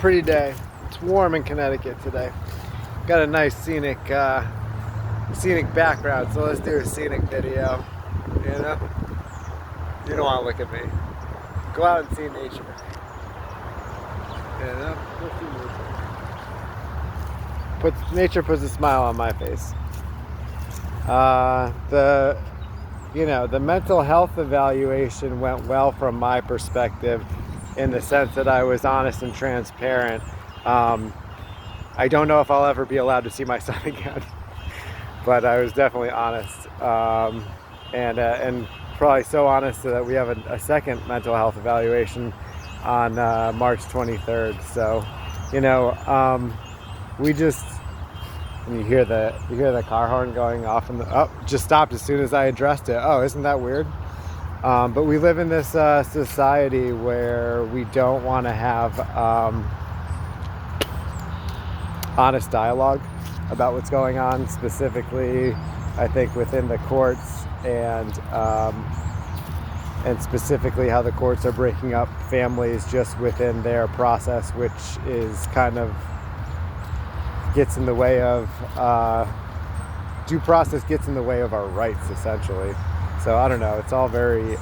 pretty day. It's warm in Connecticut today. Got a nice scenic background, so let's do a scenic video. You know? You don't want to look at me. Go out and see nature. You know? Go see nature. Nature puts a smile on my face. The mental health evaluation went well from my perspective, in the sense that I was honest and transparent. I don't know if I'll ever be allowed to see my son again, but I was definitely honest, and probably so honest that we have a second mental health evaluation on March 23rd. So, we just. And you hear the car horn going off, just stopped as soon as I addressed it. Oh, isn't that weird? But we live in this society where we don't want to have honest dialogue about what's going on, specifically, I think, within the courts, and specifically how the courts are breaking up families just within their process, which is kind of gets in the way of due process, gets in the way of our rights, essentially. So I don't know, it's all very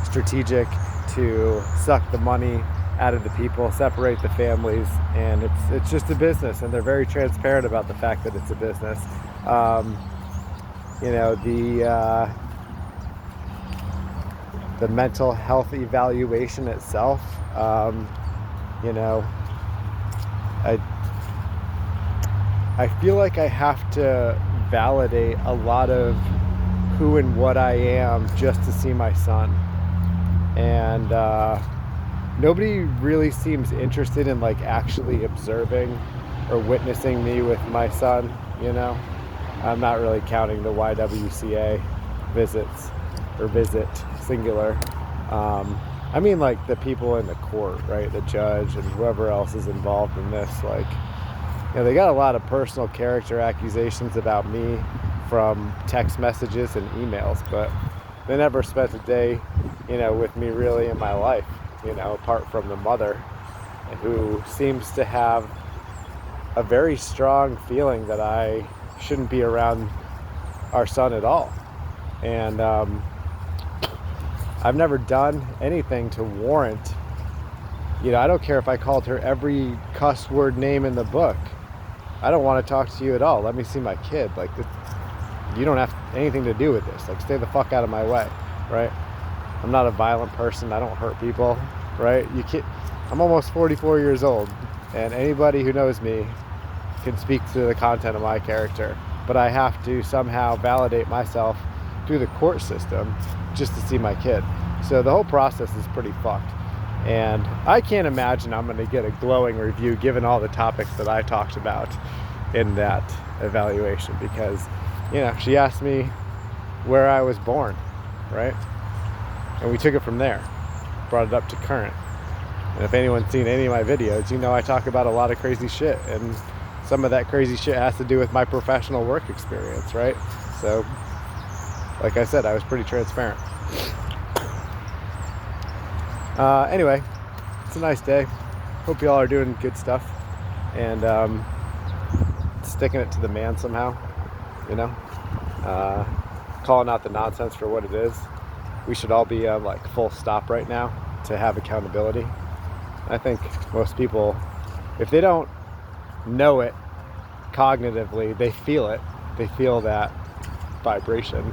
strategic to suck the money out of the people, separate the families, and it's just a business, and they're very transparent about the fact that it's a business. The mental health evaluation itself, I feel like I have to validate a lot of who and what I am just to see my son. And nobody really seems interested in actually observing or witnessing me with my son, I'm not really counting the YWCA visits, or visit, singular. I mean the people in the court, right? The judge and whoever else is involved in this, they got a lot of personal character accusations about me from text messages and emails, but they never spent a day, with me really in my life, apart from the mother, who seems to have a very strong feeling that I shouldn't be around our son at all. And I've never done anything to warrant, I don't care if I called her every cuss word name in the book. I don't want to talk to you at all. Let me see my kid. You don't have anything to do with this. Stay the fuck out of my way, right? I'm not a violent person. I don't hurt people, right? I'm almost 44 years old, and anybody who knows me can speak to the content of my character. But I have to somehow validate myself through the court system just to see my kid. So the whole process is pretty fucked. And I can't imagine I'm going to get a glowing review given all the topics that I talked about in that evaluation, because, she asked me where I was born, right? And we took it from there, brought it up to current. And if anyone's seen any of my videos, I talk about a lot of crazy shit, and some of that crazy shit has to do with my professional work experience, right? So, like I said, I was pretty transparent. Anyway, it's a nice day. Hope y'all are doing good stuff, and sticking it to the man somehow, calling out the nonsense for what it is. We should all be full stop right now to have accountability. I think most people, if they don't know it cognitively, they feel it. They feel that vibration.